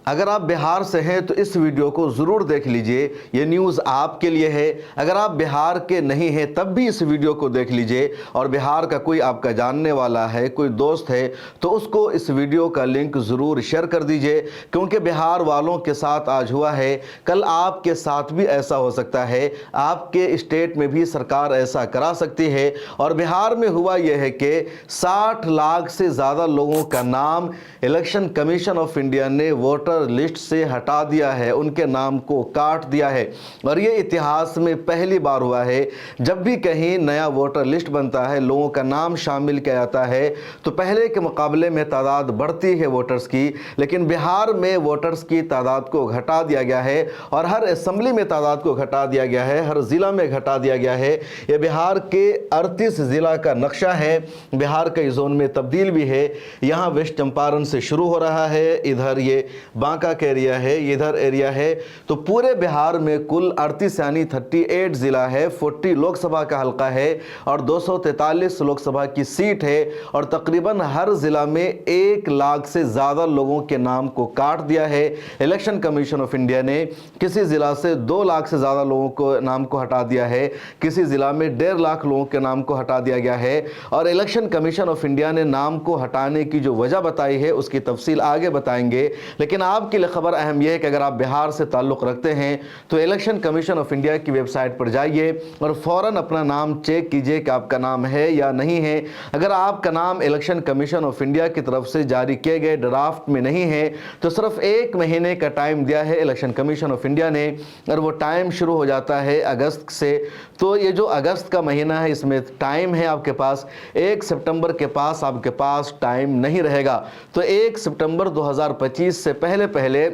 अगर आप बिहार से हैं तो इस वीडियो को ज़रूर देख लीजिए, ये न्यूज़ आपके लिए है। अगर आप बिहार के नहीं हैं तब भी इस वीडियो को देख लीजिए, और बिहार का कोई आपका जानने वाला है, कोई दोस्त है, तो उसको इस वीडियो का लिंक ज़रूर शेयर कर दीजिए, क्योंकि बिहार वालों के साथ आज हुआ है, कल आपके साथ भी ऐसा हो सकता है। आपके स्टेट में भी सरकार ऐसा करा सकती है। और बिहार में हुआ यह है कि 60 लाख से ज़्यादा लोगों का नाम इलेक्शन कमीशन ऑफ इंडिया ने वोटर लिस्ट से हटा दिया है, उनके नाम को काट दिया है। और ये इतिहास में पहली बार हुआ है। जब भी कहीं नया वोटर लिस्ट बनता है, लोगों का नाम शामिल किया जाता है, तो पहले के मुकाबले में तादाद बढ़ती है वोटर्स की, लेकिन बिहार में वोटर्स की तादाद को घटा दिया गया है, और हर असेंबली में तादाद को घटा दिया गया है, हर ज़िला में घटा दिया गया है। ये बिहार के 38 ज़िला का नक्शा है। बिहार कई जोन में तब्दील भी है। यहाँ वेस्ट चंपारण से शुरू हो रहा है, इधर ये बांका का एरिया है, इधर एरिया है। तो पूरे बिहार में कुल 38 यानी 38 ज़िला है, 40 लोकसभा का हल्का है और 243 लोकसभा की सीट है। और तकरीबन हर ज़िला में 1 लाख से ज़्यादा लोगों के नाम को काट दिया है। इलेक्शन कमीशन ऑफ इंडिया ने किसी ज़िला से 2 लाख से ज़्यादा लोगों को नाम को हटा दिया है, किसी ज़िला में 1.5 लाख लोगों के नाम को हटा दिया गया है। और इलेक्शन कमीशन ऑफ इंडिया ने नाम को हटाने की जो वजह बताई है उसकी तफसील आगे बताएंगे। लेकिन आपके लिए खबर अहम यह है कि अगर आप बिहार से ताल्लुक़ रखते हैं तो इलेक्शन कमीशन ऑफ इंडिया की वेबसाइट पर जाइए और फ़ौरन अपना नाम चेक कीजिए कि आपका नाम है या नहीं है। अगर आपका नाम इलेक्शन कमीशन ऑफ इंडिया की तरफ से जारी किए गए ड्राफ्ट में नहीं है तो सिर्फ 1 महीने का टाइम दिया है इलेक्शन कमीशन ऑफ इंडिया ने, और वो टाइम शुरू हो जाता है अगस्त से। तो ये जो अगस्त का महीना है इसमें टाइम है आपके पास। 1 सितंबर के पास आपके पास टाइम नहीं रहेगा। तो 1 सितंबर 2025 से पहले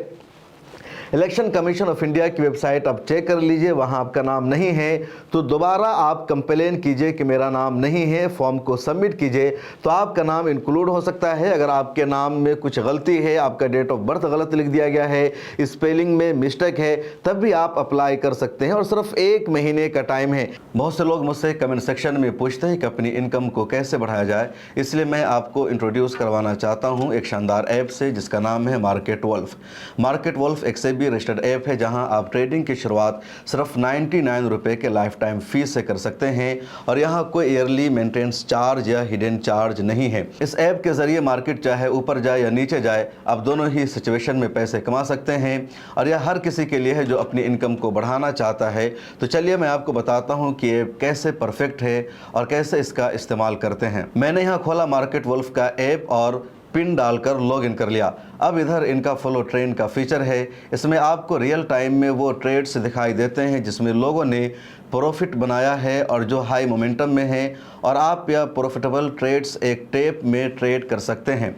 इलेक्शन कमीशन ऑफ इंडिया की वेबसाइट आप चेक कर लीजिए। वहां आपका नाम नहीं है तो दोबारा आप कंप्लेन कीजिए कि मेरा नाम नहीं है, फॉर्म को सबमिट कीजिए, तो आपका नाम इंक्लूड हो सकता है। अगर आपके नाम में कुछ गलती है, आपका डेट ऑफ बर्थ गलत लिख दिया गया है, स्पेलिंग में मिस्टेक है, तब भी आप अप्लाई कर सकते हैं और सिर्फ 1 महीने का टाइम है। बहुत से लोग मुझसे कमेंट सेक्शन में पूछते हैं कि अपनी इनकम को कैसे बढ़ाया जाए, इसलिए मैं आपको इंट्रोड्यूस करवाना चाहता हूँ एक शानदार ऐप से जिसका नाम है मार्केट वुल्फ। मार्केट वुल्फ एक सेबी रजिस्टर्ड ऐप है जहां आप ट्रेडिंग की शुरुआत सिर्फ 99 रुपये के लाइफ टाइम फीस से कर सकते हैं, और यहां कोई ईयरली मेंटेनेंस चार्ज या हिडन चार्ज नहीं है। इस ऐप के जरिए मार्केट चाहे ऊपर जाए या नीचे जाए, आप दोनों ही सिचुएशन में पैसे कमा सकते हैं, और यह हर किसी के लिए है जो अपनी इनकम को बढ़ाना चाहता है। तो चलिए मैं आपको बताता हूँ कि ये कैसे परफेक्ट है और कैसे इसका इस्तेमाल करते हैं। मैंने यहाँ खोला मार्केट वुल्फ का ऐप और पिन डालकर लॉगिन कर लिया। अब इधर इनका फॉलो ट्रेंड का फीचर है। इसमें आपको रियल टाइम में वो ट्रेड्स दिखाई देते हैं जिसमें लोगों ने प्रॉफिट बनाया है और जो हाई मोमेंटम में है, और आप यह प्रॉफिटेबल ट्रेड्स एक टेप में ट्रेड कर सकते हैं।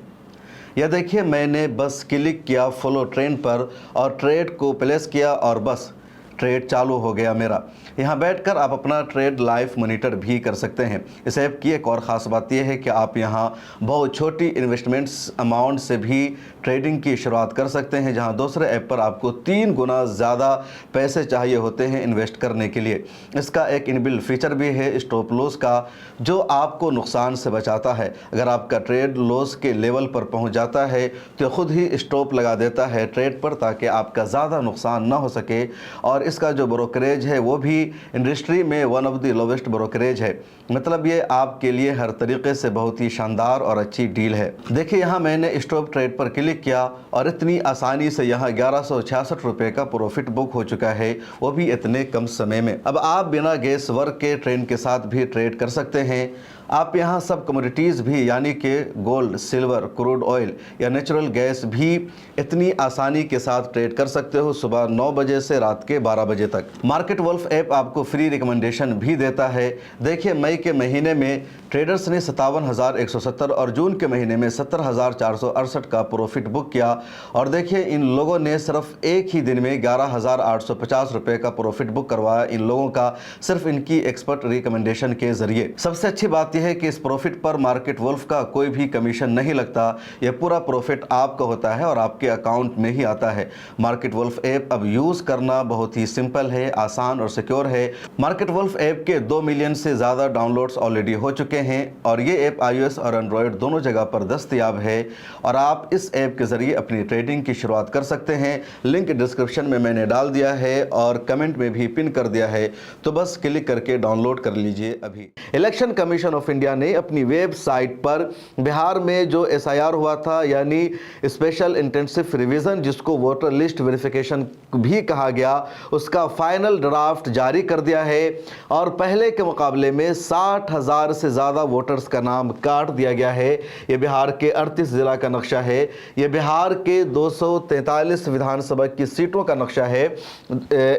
यह देखिए, मैंने बस क्लिक किया फॉलो ट्रेंड पर और ट्रेड को प्लेस किया और बस ट्रेड चालू हो गया मेरा। यहाँ बैठकर आप अपना ट्रेड लाइव मॉनिटर भी कर सकते हैं। इस ऐप की एक और ख़ास बात यह है कि आप यहाँ बहुत छोटी इन्वेस्टमेंट्स अमाउंट से भी ट्रेडिंग की शुरुआत कर सकते हैं, जहाँ दूसरे ऐप पर आपको 3 गुना ज़्यादा पैसे चाहिए होते हैं इन्वेस्ट करने के लिए। इसका एक इनबिल्ट फीचर भी है स्टॉप लॉस का, जो आपको नुकसान से बचाता है। अगर आपका ट्रेड लॉस के लेवल पर पहुँच जाता है तो खुद ही स्टॉप लगा देता है ट्रेड पर, ताकि आपका ज़्यादा नुकसान ना हो सके। और इसका जो ब्रोकरेज है वो भी इंडस्ट्री में one of the lowest brokerage है। मतलब ये आपके लिए हर तरीके से बहुत ही शानदार और अच्छी डील है। देखिए, यहाँ मैंने स्टॉप ट्रेड पर क्लिक किया और इतनी आसानी से यहाँ 1166 रुपये का प्रॉफिट बुक हो चुका है, वो भी इतने कम समय में। अब आप बिना गेस वर्क के ट्रेंड के साथ भी ट्रेड कर सकते हैं। आप यहाँ सब कमोडिटीज़ भी यानी कि गोल्ड, सिल्वर, क्रूड ऑयल या नेचुरल गैस भी इतनी आसानी के साथ ट्रेड कर सकते हो, सुबह 9 बजे से रात के 12 बजे तक। मार्केट वुल्फ ऐप आपको फ्री रिकमेंडेशन भी देता है। देखिए, मई के महीने में ट्रेडर्स ने 57,170 और जून के महीने में 70,468 का प्रॉफिट बुक किया। और देखिए, इन लोगों ने सिर्फ एक ही दिन में 11,850 रुपये का प्रॉफिट बुक करवाया इन लोगों का, सिर्फ इनकी एक्सपर्ट रिकमेंडेशन के जरिए। सबसे अच्छी बात यह है कि इस प्रॉफिट पर मार्केट वुल्फ का कोई भी कमीशन नहीं लगता। यह पूरा प्रॉफिट आपका होता है और आपके अकाउंट में ही आता है। मार्केट वुल्फ ऐप अब यूज़ करना बहुत ही सिंपल है, आसान और सिक्योर है। मार्केट वुल्फ ऐप के 2 मिलियन से ज़्यादा डाउनलोड्स ऑलरेडी हो चुके हैं और ये ऐप iOS और एंड्रॉयड दोनों जगह पर दस्तयाब है और आप इस ऐप के ज़रिए अपनी ट्रेडिंग की शुरुआत कर सकते हैं। लिंक डिस्क्रिप्शन में मैंने डाल दिया है और कमेंट में भी पिन कर दिया है, तो बस क्लिक करके डाउनलोड कर लीजिए अभी। इलेक्शन कमीशन ऑफ इंडिया ने अपनी वेबसाइट पर बिहार में जो SIR हुआ था, यानी स्पेशल इंटेंसिव रिवीजन, जिसको वोटर लिस्ट वेरिफिकेशन भी कहा गया, उसका फाइनल ड्राफ्ट जारी कर दिया है और पहले के मुकाबले में 60,000 से ज़्यादा वोटर्स का नाम काट दिया गया है। ये बिहार के 38 ज़िला का नक्शा है। ये बिहार के 243 विधानसभा की सीटों का नक्शा है।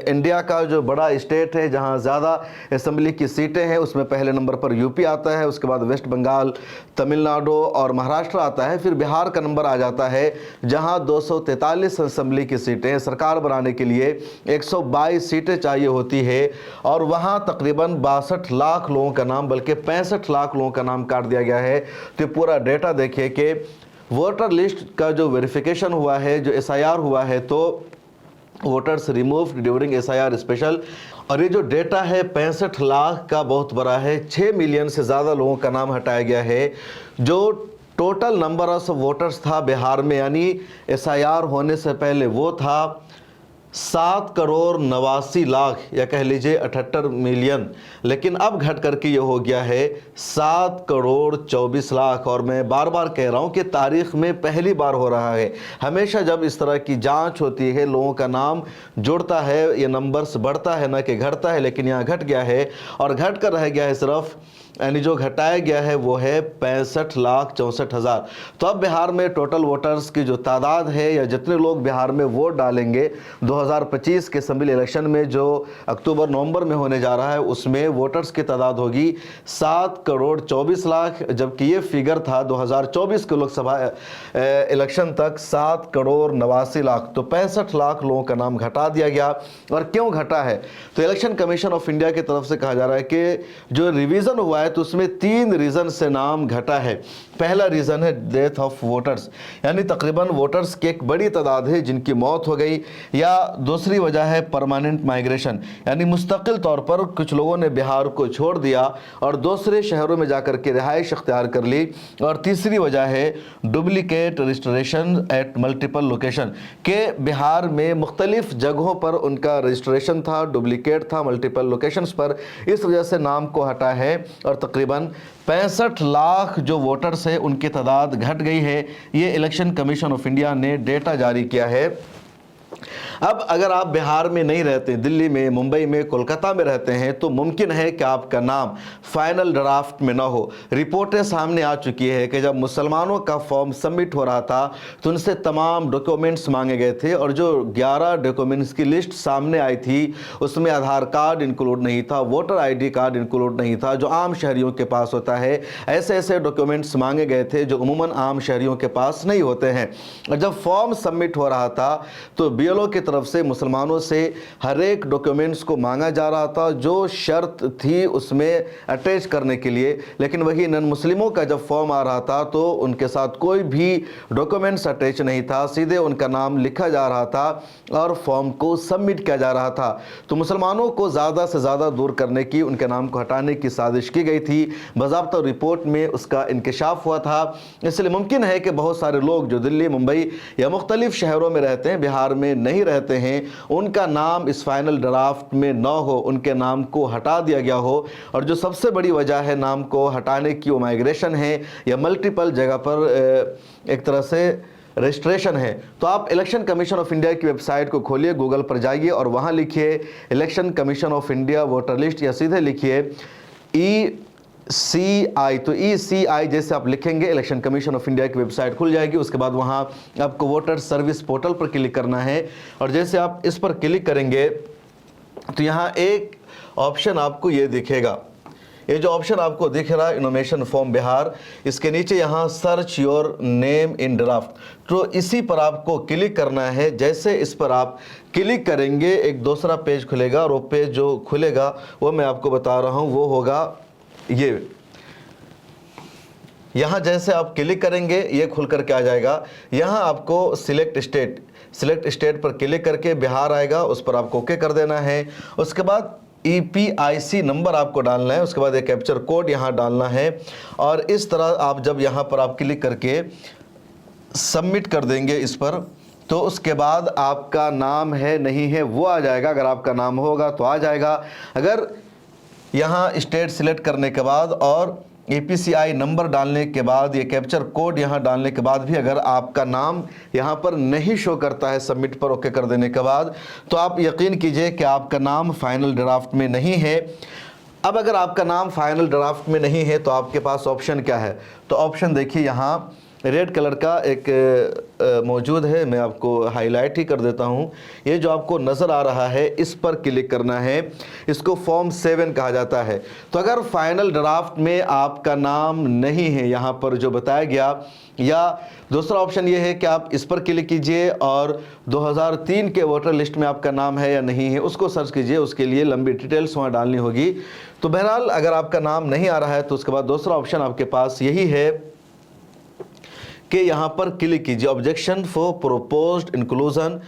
इंडिया का जो बड़ा स्टेट है जहां ज़्यादा असेंबली की सीटें हैं, उसमें पहले नंबर पर यूपी आता है, उसके बाद वेस्ट बंगाल, तमिलनाडु और महाराष्ट्र आता है, फिर बिहार का नंबर आ जाता है जहां 243 असेंबली की सीटें। सरकार बनाने के लिए 122 सीटें चाहिए होती है और वहां तकरीबन 62 लाख लोगों का नाम, बल्कि 65 लाख लोगों का नाम काट दिया गया है। तो पूरा डेटा देखिए कि वोटर लिस्ट का जो वेरिफिकेशन हुआ है, जो SIR हुआ है, तो voters removed during SIR special, और ये जो डेटा है 65 लाख का बहुत बड़ा है। 6 मिलियन से ज़्यादा लोगों का नाम हटाया गया है। जो टोटल नंबर ऑफ वोटर्स था बिहार में, यानी SIR होने से पहले, वो था 7,89,00,000 या कह लीजिए 78 मिलियन, लेकिन अब घट करके ये हो गया है 7,24,00,000। और मैं बार बार कह रहा हूँ कि तारीख में पहली बार हो रहा है। हमेशा जब इस तरह की जांच होती है, लोगों का नाम जुड़ता है, ये नंबर्स बढ़ता है, ना कि घटता है, लेकिन यहाँ घट गया है और घट कर रह गया है सिर्फ, यानी जो घटाया गया है वो है 65,64,000। तो अब बिहार में टोटल वोटर्स की जो तादाद है, या जितने लोग बिहार में वोट डालेंगे 2025 के असेंबली इलेक्शन में, जो अक्टूबर नवंबर में होने जा रहा है, उसमें वोटर्स की तादाद होगी 7,24,00,000, जबकि ये फिगर था 2024 के लोकसभा इलेक्शन तक 7,89,00,000। तो 65 लाख लोगों का नाम घटा दिया गया। और क्यों घटा है? तो इलेक्शन कमीशन ऑफ इंडिया की तरफ से कहा जा रहा है कि जो रिवीजन हुआ है तो उसमें 3 रीज़न से नाम घटा है। पहला रीज़न है डेथ ऑफ वोटर्स, यानी तकरीबन वोटर्स की एक बड़ी तादाद है जिनकी मौत हो गई, या दूसरी वजह है परमानेंट माइग्रेशन, यानी मुस्तकिल तौर पर कुछ लोगों ने बिहार को छोड़ दिया और दूसरे शहरों में जाकर के रिहाइश अख्तियार कर ली, और तीसरी वजह है duplicate registration at multiple location, के बिहार में मुख्तलिफ जगहों पर उनका रजिस्ट्रेशन था, डुप्लीकेट था मल्टीपल लोकेशंस पर, इस वजह से नाम को हटा है और तकरीबन 65 लाख जो वोटर्स है उनकी तादाद घट गई है। ये इलेक्शन कमीशन ऑफ इंडिया ने डेटा जारी किया है। अब अगर आप बिहार में नहीं रहते, दिल्ली में, मुंबई में, कोलकाता में रहते हैं, तो मुमकिन है कि आपका नाम फाइनल ड्राफ्ट में ना हो। रिपोर्टें सामने आ चुकी है कि जब मुसलमानों का फॉर्म सबमिट हो रहा था तो उनसे तमाम डॉक्यूमेंट्स मांगे गए थे और जो 11 डॉक्यूमेंट्स की लिस्ट सामने आई थी उसमें आधार कार्ड इंक्लूड नहीं था, वोटर ID कार्ड इंक्लूड नहीं था, जो आम शहरियों के पास होता है। ऐसे ऐसे डॉक्यूमेंट्स मांगे गए थे जो उमूमन आम शहरियों के पास नहीं होते हैं। और जब फॉर्म सबमिट हो रहा था तो BLO की तरफ से मुसलमानों से हर एक डॉक्यूमेंट्स को मांगा जा रहा था जो शर्त थी उसमें अटैच करने के लिए, लेकिन वही नन मुस्लिमों का जब फॉर्म आ रहा था तो उनके साथ कोई भी डॉक्यूमेंट्स अटैच नहीं था, सीधे उनका नाम लिखा जा रहा था और फॉर्म को सबमिट किया जा रहा था। तो मुसलमानों को ज़्यादा से ज़्यादा दूर करने की, उनके नाम को हटाने की साजिश की गई थी। बाज़ाब्ता रिपोर्ट में उसका इंकशाफ हुआ था। इसलिए मुमकिन है कि बहुत सारे लोग जो दिल्ली, मुंबई या मुख्तलिफ शहरों में रहते हैं, बिहार में नहीं रहते हैं, उनका नाम इस फाइनल ड्राफ्ट में न हो, उनके नाम को हटा दिया गया हो। और जो सबसे बड़ी वजह है नाम को हटाने की, वो माइग्रेशन है या मल्टीपल जगह पर एक तरह से रजिस्ट्रेशन है। तो आप इलेक्शन कमीशन ऑफ इंडिया की वेबसाइट को खोलिए, गूगल पर जाइए और वहाँ लिखिए election commission of India voter list, या सीधे लिखिए ECI। तो ECI जैसे आप लिखेंगे इलेक्शन कमीशन ऑफ इंडिया की वेबसाइट खुल जाएगी। उसके बाद वहाँ आपको वोटर सर्विस पोर्टल पर क्लिक करना है और जैसे आप इस पर क्लिक करेंगे तो यहाँ एक ऑप्शन आपको ये दिखेगा। ये जो ऑप्शन आपको दिख रहा है इनोमेशन फॉर्म बिहार, इसके नीचे यहाँ search your name in draft, तो इसी पर आपको क्लिक करना है। जैसे इस पर आप क्लिक करेंगे एक दूसरा पेज खुलेगा और वो पेज जो खुलेगा वो मैं आपको बता रहा हूँ, वो होगा ये। यहाँ जैसे आप क्लिक करेंगे ये खुल करके आ जाएगा। यहाँ आपको सिलेक्ट स्टेट पर क्लिक करके बिहार आएगा, उस पर आपको ओके कर देना है। उसके बाद EPIC नंबर आपको डालना है, उसके बाद एक कैप्चर कोड यहाँ डालना है और इस तरह आप जब यहाँ पर आप क्लिक करके सबमिट कर देंगे इस पर, तो उसके बाद आपका नाम है नहीं है वो आ जाएगा। अगर आपका नाम होगा तो आ जाएगा। अगर यहाँ स्टेट सिलेक्ट करने के बाद और EPCI नंबर डालने के बाद ये कैप्चर कोड यहाँ डालने के बाद भी अगर आपका नाम यहाँ पर नहीं शो करता है सबमिट पर ओके कर देने के बाद, तो आप यकीन कीजिए कि आपका नाम फाइनल ड्राफ्ट में नहीं है। अब अगर आपका नाम फाइनल ड्राफ्ट में नहीं है तो आपके पास ऑप्शन क्या है, तो ऑप्शन देखिए यहाँ रेड कलर का एक मौजूद है, मैं आपको हाईलाइट ही कर देता हूँ। ये जो आपको नज़र आ रहा है इस पर क्लिक करना है, इसको फॉर्म 7 कहा जाता है। तो अगर फाइनल ड्राफ्ट में आपका नाम नहीं है यहाँ पर जो बताया गया, या दूसरा ऑप्शन ये है कि आप इस पर क्लिक कीजिए और 2003 के वोटर लिस्ट में आपका नाम है या नहीं है उसको सर्च कीजिए, उसके लिए लंबी डिटेल्स वहाँ डालनी होगी। तो बहरहाल अगर आपका नाम नहीं आ रहा है तो उसके बाद दूसरा ऑप्शन आपके पास यही है कि यहाँ पर क्लिक कीजिए objection for proposed inclusion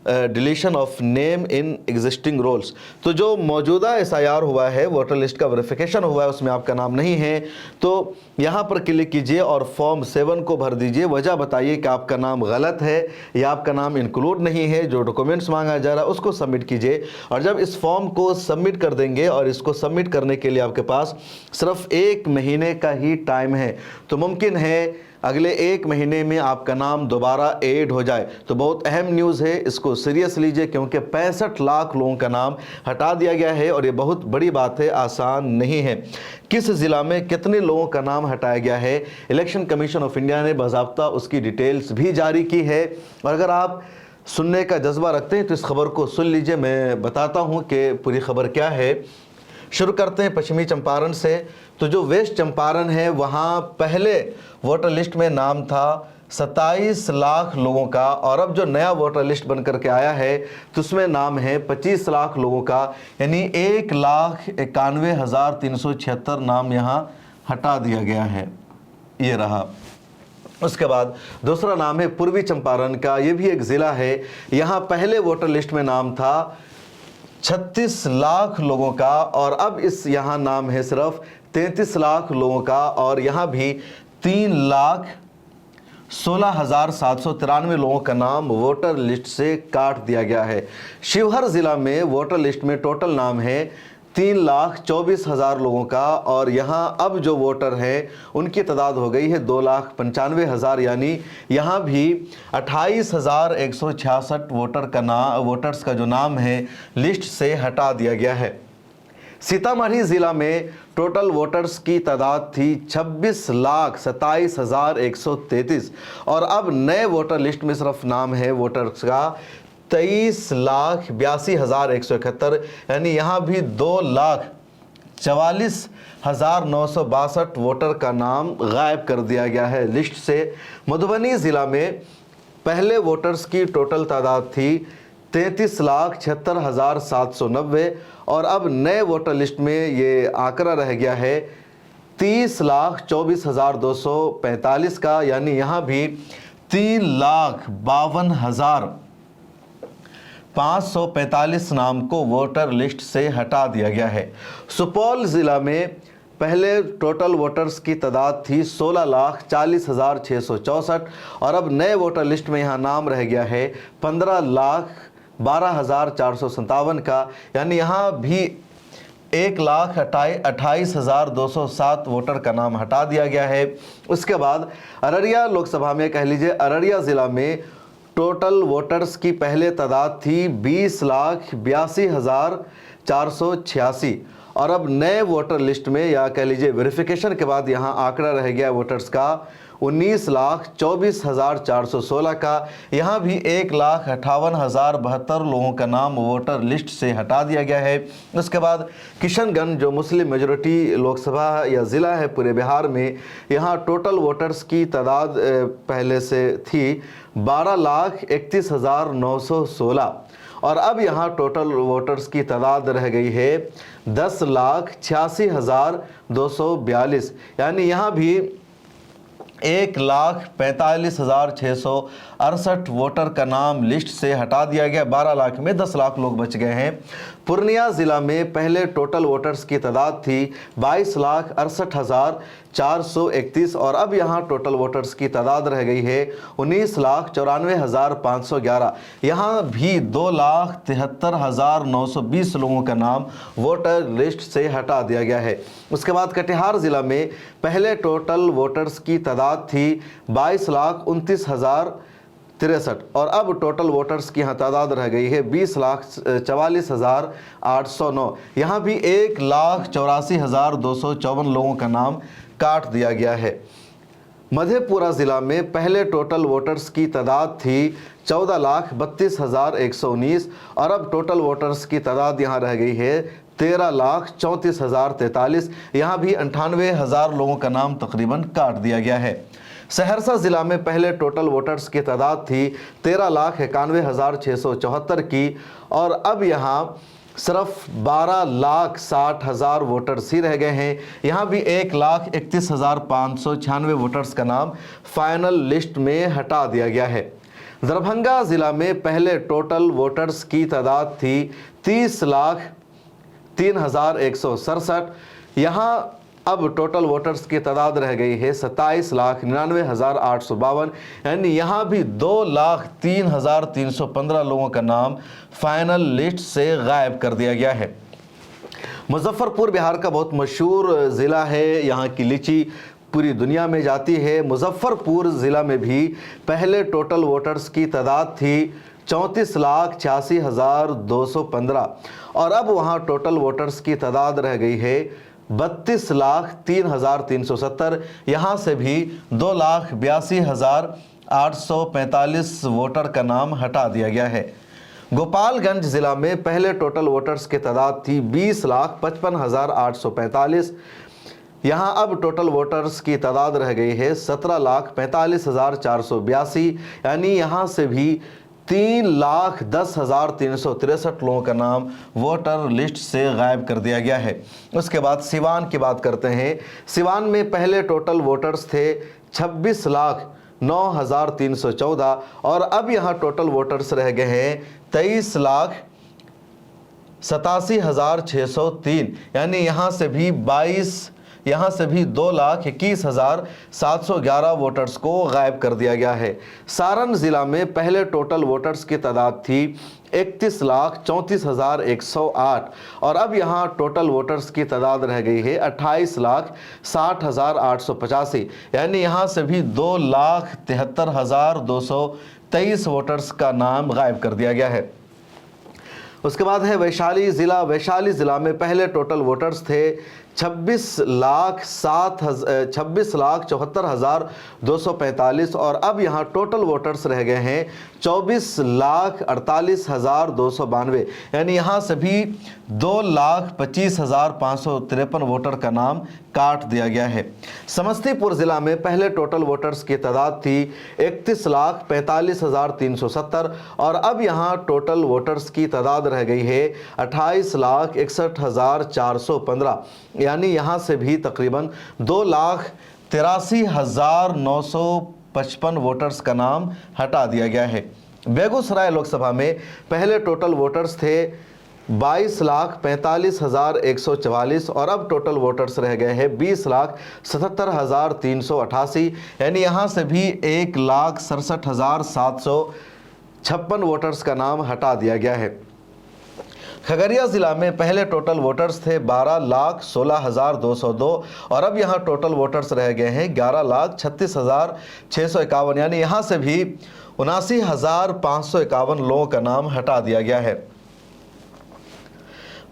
deletion of name in existing rolls. तो जो मौजूदा SIR हुआ है, वोटर लिस्ट का वेरिफिकेशन हुआ है, उसमें आपका नाम नहीं है, तो यहाँ पर क्लिक कीजिए और फॉर्म 7 को भर दीजिए। वजह बताइए कि आपका नाम गलत है या आपका नाम इंक्लूड नहीं है, जो डॉक्यूमेंट्स मांगा जा रहा है उसको सबमिट कीजिए। और जब इस फॉर्म को सबमिट कर देंगे, और इसको सबमिट करने के लिए आपके पास सिर्फ 1 महीने का ही टाइम है, तो मुमकिन है अगले 1 महीने में आपका नाम दोबारा ऐड हो जाए। तो बहुत अहम न्यूज़ है, इसको सीरियस लीजिए, क्योंकि 65 लाख लोगों का नाम हटा दिया गया है और ये बहुत बड़ी बात है, आसान नहीं है। किस ज़िला में कितने लोगों का नाम हटाया गया है, इलेक्शन कमीशन ऑफ इंडिया ने बाज़ाब्ता उसकी डिटेल्स भी जारी की है। और अगर आप सुनने का जज्बा रखते हैं तो इस खबर को सुन लीजिए, मैं बताता हूँ कि पूरी खबर क्या है। शुरू करते हैं पश्चिमी चंपारण से। तो जो वेस्ट चंपारण है वहाँ पहले वोटर लिस्ट में नाम था 27 लाख लोगों का, और अब जो नया वोटर लिस्ट बन करके आया है तो उसमें नाम है 25 लाख लोगों का, यानी 1,91,376 नाम यहाँ हटा दिया गया है। ये रहा। उसके बाद दूसरा नाम है पूर्वी चंपारण का, ये भी एक ज़िला है। यहाँ पहले वोटर लिस्ट में नाम था 36 लाख लोगों का, और अब इस यहाँ नाम है सिर्फ 33 लाख लोगों का, और यहाँ भी 3,16,793 लोगों का नाम वोटर लिस्ट से काट दिया गया है। शिवहर ज़िला में वोटर लिस्ट में टोटल नाम है 3,24,000 लोगों का, और यहाँ अब जो वोटर हैं उनकी तादाद हो गई है 2,95,000, यानी यहाँ भी 28,166 वोटर्स का जो नाम है लिस्ट से हटा दिया गया है। सीतामढ़ी ज़िला में टोटल वोटर्स की तादाद थी 26,27,133, और अब नए वोटर लिस्ट में सिर्फ नाम है वोटर्स का 23,82,171, यानी यहाँ भी 2,44,962 वोटर का नाम गायब कर दिया गया है लिस्ट से। मधुबनी ज़िला में पहले वोटर्स की टोटल तादाद थी 33,76,790, और अब नए वोटर लिस्ट में ये आंकड़ा रह गया है 30,24,245 का, यानी यहाँ भी 3,52,545 नाम को वोटर लिस्ट से हटा दिया गया है। सुपौल ज़िला में पहले टोटल वोटर्स की तादाद थी 16,40,664, और अब नए वोटर लिस्ट में यहाँ नाम रह गया है 15,12,457 का, यानी यहाँ भी 1,28,207 वोटर का नाम हटा दिया गया है। उसके बाद अररिया लोकसभा में कह लीजिए, अररिया ज़िला में टोटल वोटर्स की पहले तादाद थी 20,82,486, और अब नए वोटर लिस्ट में या कह लीजिए वेरिफिकेशन के बाद यहाँ आंकड़ा रह गया वोटर्स का 19,24,416 का। यहाँ भी 1,58,072 लोगों का नाम वोटर लिस्ट से हटा दिया गया है। उसके बाद किशनगंज जो मुस्लिम मेजॉरिटी लोकसभा या ज़िला है पूरे बिहार में, यहाँ टोटल वोटर्स की तादाद पहले से थी 12,31,916, और अब यहाँ टोटल वोटर्स की तादाद रह गई है 10,86,242, यानी यहाँ भी 1,45,668 वोटर का नाम लिस्ट से हटा दिया गया। 12 लाख में 10 लाख लोग बच गए हैं। पूर्णिया ज़िला में पहले टोटल वोटर्स की तादाद थी 22,68,431 और अब यहाँ टोटल वोटर्स की तादाद रह गई है 19,94,511। यहाँ भी 2,73,920 लोगों का नाम वोटर लिस्ट से हटा दिया गया है। उसके बाद कटिहार ज़िला में पहले टोटल वोटर्स की तादाद थी 22,29,063 और अब टोटल वोटर्स की यहाँ तादाद रह गई है 20,44,809। यहाँ भी 1,84,254 लोगों का नाम काट दिया गया है। मधेपुरा ज़िला में पहले टोटल वोटर्स की तादाद थी 14,32,119 और अब टोटल वोटर्स की तादाद यहाँ रह गई है 13,34,043। यहाँ भी 98,000 लोगों का नाम तकरीबन काट दिया गया है। सहरसा ज़िला में पहले टोटल वोटर्स की तादाद थी 13,91,674 की और अब यहाँ सिर्फ 12,60,000 वोटर्स ही रह गए हैं। यहाँ भी 1,31,596 वोटर्स का नाम फाइनल लिस्ट में हटा दिया गया है। दरभंगा ज़िला में पहले टोटल वोटर्स की तादाद थी 30,03,167। यहाँ अब टोटल वोटर्स की तादाद रह गई है 27,99,852। यानी यहाँ भी 2,03,315 लोगों का नाम फाइनल लिस्ट से गायब कर दिया गया है। मुजफ्फरपुर बिहार का बहुत मशहूर ज़िला है। यहाँ की लीची पूरी दुनिया में जाती है। मुजफ्फरपुर ज़िला में भी पहले टोटल वोटर्स की तादाद थी 34,86,215 और अब वहाँ टोटल वोटर्स की तादाद रह गई है 32,03,370। यहाँ से भी 2,82,845 वोटर का नाम हटा दिया गया है। गोपालगंज ज़िला में पहले टोटल वोटर्स की तादाद थी 20,55,845। यहाँ अब टोटल वोटर्स की तादाद रह गई है 17,45,482। यानी यहाँ से भी 3,10,363 लोगों का नाम वोटर लिस्ट से गायब कर दिया गया है। उसके बाद सिवान की बात करते हैं। सिवान में पहले टोटल वोटर्स थे 26,09,314 और अब यहाँ टोटल वोटर्स रह गए हैं 23,87,603। यानी यहाँ से भी 2,21,711 वोटर्स को गायब कर दिया गया है। सारण ज़िला में पहले टोटल वोटर्स की तादाद थी 31,34,108 और अब यहाँ टोटल वोटर्स की तादाद रह गई है 28,60,885। यानी यहाँ से भी 2,73,223 वोटर्स का नाम गायब कर दिया गया है। उसके बाद है वैशाली ज़िला। वैशाली ज़िला में पहले टोटल वोटर्स थे 26,74,245 और अब यहाँ टोटल वोटर्स रह गए हैं 24,48,292। यानी यहाँ से भी 2,25,553 वोटर का नाम काट दिया गया है। समस्तीपुर ज़िला में पहले टोटल वोटर्स की तादाद थी 31,45,370 और अब यहाँ टोटल वोटर्स की तादाद रह गई है 28,61,415। यानी यहाँ से भी तकरीबन 2,83,955 वोटर्स का नाम हटा दिया गया है। बेगूसराय लोकसभा में पहले टोटल वोटर्स थे 22,45,144 और अब टोटल वोटर्स रह गए हैं 20,77,388। यानी यहाँ से भी 1,67,756 वोटर्स का नाम हटा दिया गया है। खगड़िया ज़िला में पहले टोटल वोटर्स थे 12,16,202 और अब यहाँ टोटल वोटर्स रह गए हैं 11,36,651। यानी यहाँ से भी 79,551 लोगों का नाम हटा दिया गया है।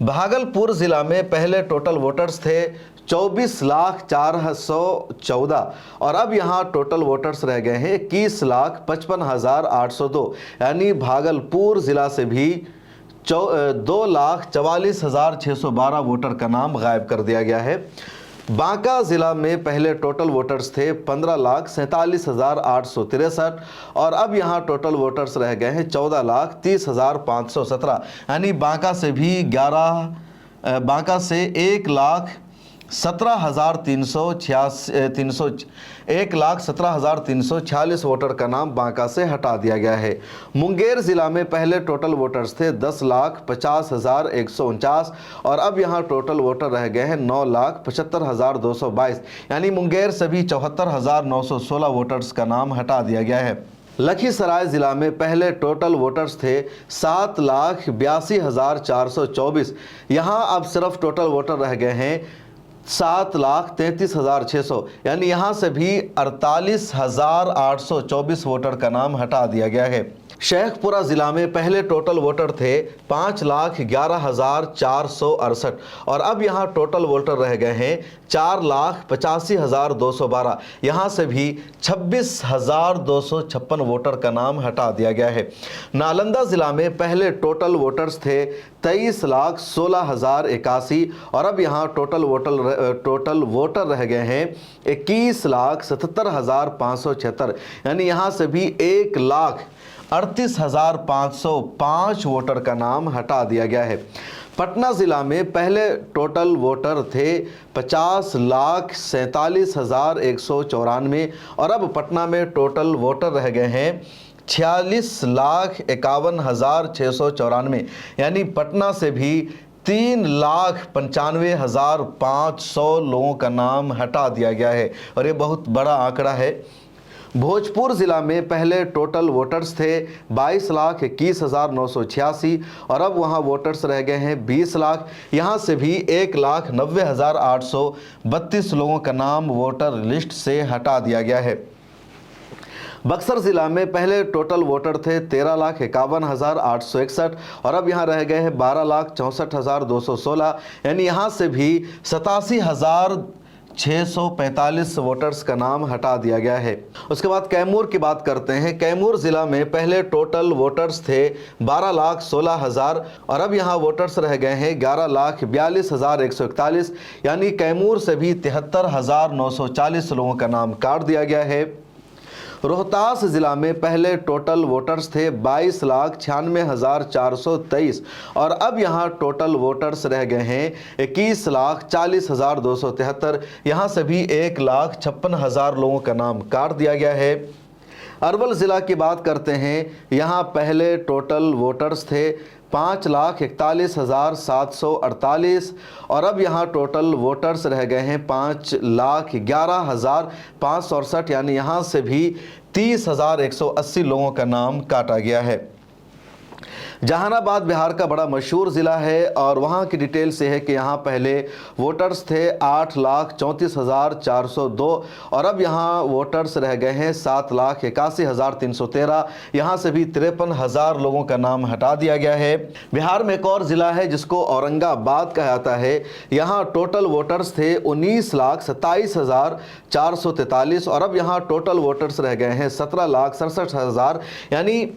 भागलपुर ज़िला में पहले टोटल वोटर्स थे 24,04,14 और अब यहाँ टोटल वोटर्स रह गए हैं 21,55,802। यानी भागलपुर ज़िला से भी 2,44,612 वोटर का नाम गायब कर दिया गया है। बांका ज़िला में पहले टोटल वोटर्स थे 15,47,863 और अब यहाँ टोटल वोटर्स रह गए हैं 14,30,517। यानी बांका से 1,00,000 1,17,346 वोटर का नाम बांका से हटा दिया गया है। मुंगेर जिला में पहले टोटल वोटर्स थे 10,50,149 और अब यहां टोटल वोटर रह गए हैं 9,75,222, यानी मुंगेर से भी 74,916 वोटर्स का नाम हटा दिया गया है। लखीसराय जिला में पहले टोटल वोटर्स थे 7,82,424, यहाँ अब सिर्फ टोटल वोटर रह गए हैं 7,33,600, यानी यहाँ से भी 48,824 वोटर का नाम हटा दिया गया है। शेखपुरा जिला में पहले टोटल वोटर थे 5,11,468 और अब यहाँ टोटल वोटर रह गए हैं 4,85,212, यहाँ से भी 26,256 वोटर का नाम हटा दिया गया है। नालंदा जिला में पहले टोटल वोटर्स थे 23,16,081 और अब यहाँ टोटल वोटर रह गए हैं 21,77,576, यानी यहाँ से भी 1,38,505 वोटर का नाम हटा दिया गया है। पटना जिला में पहले टोटल वोटर थे 50,47,194 और अब पटना में टोटल वोटर रह गए हैं 46,51,694, यानी पटना से भी 3,95,500 लोगों का नाम हटा दिया गया है और ये बहुत बड़ा आंकड़ा है। भोजपुर जिला में पहले टोटल वोटर्स थे 22,21,986 और अब वहां वोटर्स रह गए हैं 20 लाख, यहां से भी 1,90,832 लोगों का नाम वोटर लिस्ट से हटा दिया गया है। बक्सर जिला में पहले टोटल वोटर थे 13,51,861 और अब यहां रह गए हैं 12,64,216, यानी यहां से भी 87,645 वोटर्स का नाम हटा दिया गया है। उसके बाद कैमूर की बात करते हैं। कैमूर जिला में पहले टोटल वोटर्स थे 12,16,000 और अब यहां वोटर्स रह गए हैं 11,42,141, यानी कैमूर से भी 73,940 लोगों का नाम काट दिया गया है। रोहतास जिला में पहले टोटल वोटर्स थे 22,96,423 और अब यहां टोटल वोटर्स रह गए हैं 21,40,273, यहां से भी 1,56,000 लोगों का नाम काट दिया गया है। अरवल ज़िला की बात करते हैं। यहाँ पहले टोटल वोटर्स थे 5,41,748 और अब यहाँ टोटल वोटर्स रह गए हैं 5,11,568, यानी यहाँ से भी 30,180 लोगों का नाम काटा गया है। जहानाबाद बिहार का बड़ा मशहूर ज़िला है और वहाँ की डिटेल से है कि यहाँ पहले वोटर्स थे 8,34,402 और अब यहाँ वोटर्स रह गए हैं 7,81,313, यहाँ से भी 53,000 लोगों का नाम हटा दिया गया है। बिहार में एक और ज़िला है जिसको औरंगाबाद कहा जाता है। यहाँ टोटल वोटर्स थे 19,27,443 और अब यहाँ टोटल वोटर्स रह गए हैं 17,67,000, यानी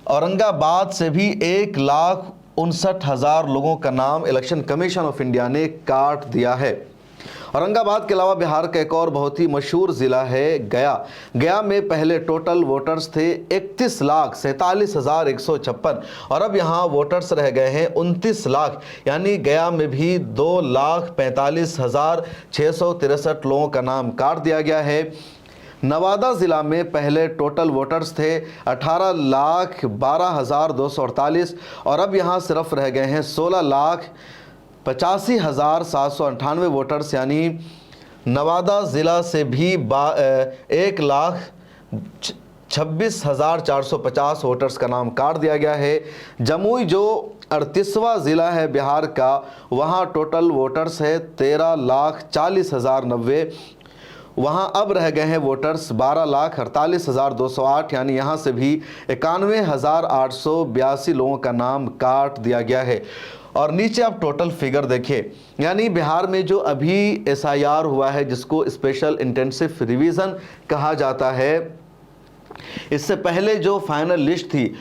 औरंगाबाद से भी 1,59,000 लोगों का नाम इलेक्शन कमीशन ऑफ इंडिया ने काट दिया है। औरंगाबाद के अलावा बिहार का एक और बहुत ही मशहूर ज़िला है गया। गया में पहले टोटल वोटर्स थे 31,47,156 और अब यहाँ वोटर्स रह गए हैं 29 लाख, यानी गया में भी 2,45,663 लोगों का नाम काट दिया गया है। नवादा ज़िला में पहले टोटल वोटर्स थे 18,12,248 और अब यहाँ सिर्फ रह गए हैं 16,85,798 वोटर्स, यानी नवादा ज़िला से भी 1,26,450 वोटर्स का नाम काट दिया गया है। जमुई जो 38वां ज़िला है बिहार का, वहाँ टोटल वोटर्स है 13,40,090, वहाँ अब रह गए हैं वोटर्स 12,48,208, यानी यहाँ से भी 91,882 लोगों का नाम काट दिया गया है। और नीचे आप टोटल फिगर देखिए, यानी बिहार में जो अभी SIR हुआ है जिसको स्पेशल इंटेंसिव रिवीजन कहा जाता है, इससे पहले जो फाइनल लिस्ट थी,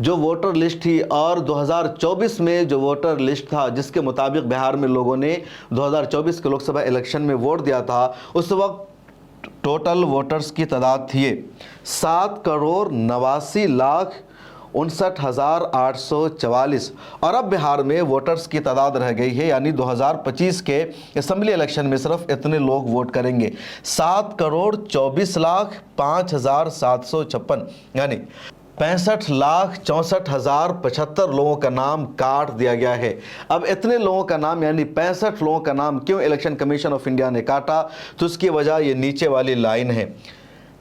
जो वोटर लिस्ट थी और 2024 में जो वोटर लिस्ट था जिसके मुताबिक बिहार में लोगों ने 2024 के लोकसभा इलेक्शन में वोट दिया था, उस वक्त टोटल वोटर्स की तादाद थी 7,89,59,000 59,844 और अब बिहार में वोटर्स की तादाद रह गई है, यानी 2025 के असेंबली इलेक्शन में सिर्फ इतने लोग वोट करेंगे, 7,24,05,756, यानी 65,64,075 लोगों का नाम काट दिया गया है। अब इतने लोगों का नाम यानी 65 लोगों का नाम क्यों इलेक्शन कमीशन ऑफ इंडिया ने काटा, तो उसकी वजह ये नीचे वाली लाइन है।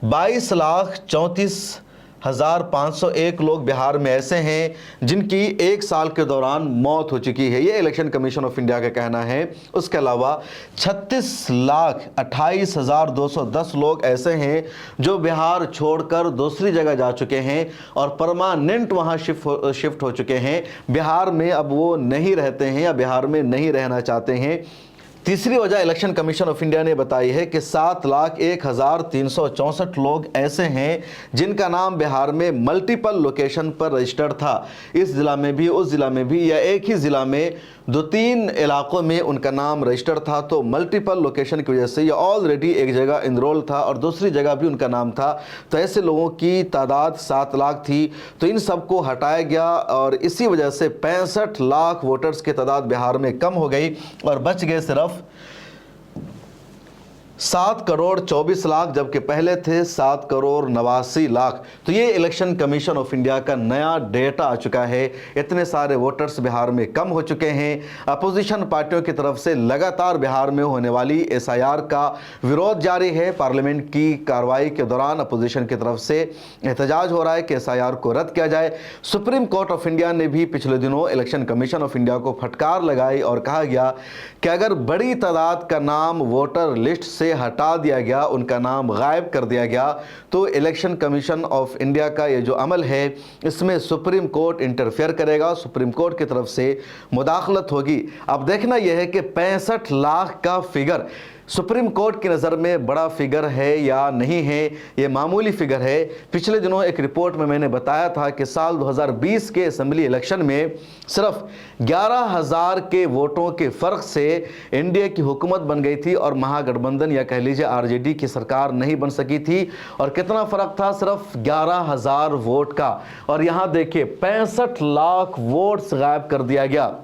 22,34,501 लोग बिहार में ऐसे हैं जिनकी एक साल के दौरान मौत हो चुकी है, ये इलेक्शन कमीशन ऑफ इंडिया का कहना है। उसके अलावा 36,28,210 लोग ऐसे हैं जो बिहार छोड़कर दूसरी जगह जा चुके हैं और परमानेंट वहां शिफ्ट हो चुके हैं, बिहार में अब वो नहीं रहते हैं या बिहार में नहीं रहना चाहते हैं। तीसरी वजह इलेक्शन कमीशन ऑफ इंडिया ने बताई है कि 7,01,364 लोग ऐसे हैं जिनका नाम बिहार में मल्टीपल लोकेशन पर रजिस्टर्ड था, इस जिला में भी उस जिला में भी या एक ही जिला में 2-3 इलाकों में उनका नाम रजिस्टर्ड था। तो मल्टीपल लोकेशन की वजह से ये ऑलरेडी एक जगह इनरोल था और दूसरी जगह भी उनका नाम था, तो ऐसे लोगों की तादाद 7 लाख थी। तो इन सबको हटाया गया और इसी वजह से 65 लाख वोटर्स की तादाद बिहार में कम हो गई और बच गए सिर्फ 7,24,00,000, जबकि पहले थे 7,89,00,000। तो ये इलेक्शन कमीशन ऑफ इंडिया का नया डेटा आ चुका है। इतने सारे वोटर्स बिहार में कम हो चुके हैं। अपोजिशन पार्टियों की तरफ से लगातार बिहार में होने वाली SIR का विरोध जारी है। पार्लियामेंट की कार्रवाई के दौरान अपोजिशन की तरफ से एहतजाज हो रहा है कि SIR को रद्द किया जाए। सुप्रीम कोर्ट ऑफ इंडिया ने भी पिछले दिनों इलेक्शन कमीशन ऑफ इंडिया को फटकार लगाई और कहा गया कि अगर बड़ी तादाद का नाम वोटर लिस्ट से हटा दिया गया, उनका नाम गायब कर दिया गया, तो इलेक्शन कमीशन ऑफ इंडिया का ये जो अमल है इसमें सुप्रीम कोर्ट इंटरफेयर करेगा, सुप्रीम कोर्ट की तरफ से मुदाखलत होगी। अब देखना यह है कि 65 लाख का फिगर सुप्रीम कोर्ट की नज़र में बड़ा फिगर है या नहीं है, ये मामूली फिगर है। पिछले दिनों एक रिपोर्ट में मैंने बताया था कि साल 2020 के असेंबली इलेक्शन में सिर्फ 11,000 के वोटों के फ़र्क से एनडीए की हुकूमत बन गई थी और महागठबंधन या कह लीजिए आरजेडी की सरकार नहीं बन सकी थी। और कितना फ़र्क था, सिर्फ 11,000 वोट का। और यहाँ देखिए 65 लाख वोट्स गायब कर दिया गया।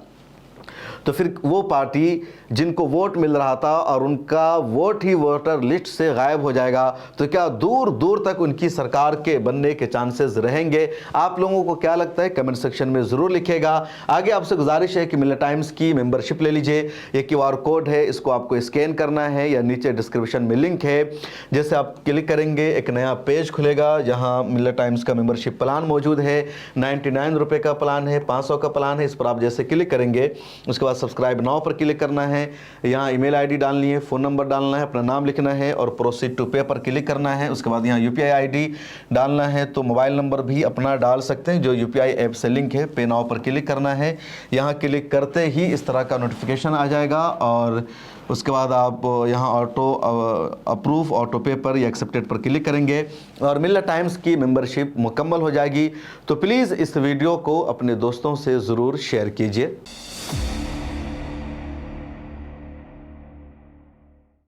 तो फिर वो पार्टी जिनको वोट मिल रहा था और उनका वोट ही वोटर लिस्ट से गायब हो जाएगा, तो क्या दूर दूर तक उनकी सरकार के बनने के चांसेस रहेंगे? आप लोगों को क्या लगता है, कमेंट सेक्शन में ज़रूर लिखिएगा। आगे आपसे गुजारिश है कि मिलत टाइम्स की मेंबरशिप ले लीजिए। ये QR कोड है, इसको आपको स्कैन करना है या नीचे डिस्क्रिप्शन में लिंक है, जैसे आप क्लिक करेंगे एक नया पेज खुलेगा जहाँ मिलत टाइम्स का मेंबरशिप प्लान मौजूद है। 99 रुपये का प्लान है, 500 का प्लान है। इस पर आप जैसे क्लिक करेंगे उसके बाद सब्सक्राइब नाउ पर क्लिक करना है। यहाँ ईमेल आईडी डालनी है, फ़ोन नंबर डालना है, अपना नाम लिखना है और प्रोसीड टू पे पर क्लिक करना है। उसके बाद यहाँ UPI ID डालना है, तो मोबाइल नंबर भी अपना डाल सकते हैं जो UPI ऐप से लिंक है। पे नाउ पर क्लिक करना है। यहाँ क्लिक करते ही इस तरह का नोटिफिकेशन आ जाएगा और उसके बाद आप यहाँ ऑटो अप्रूव, ऑटो पे पर या एक्सेप्टेड पर क्लिक करेंगे और मिलत टाइम्स की मेंबरशिप मुकम्मल हो जाएगी। तो प्लीज़ इस वीडियो को अपने दोस्तों से ज़रूर शेयर कीजिए।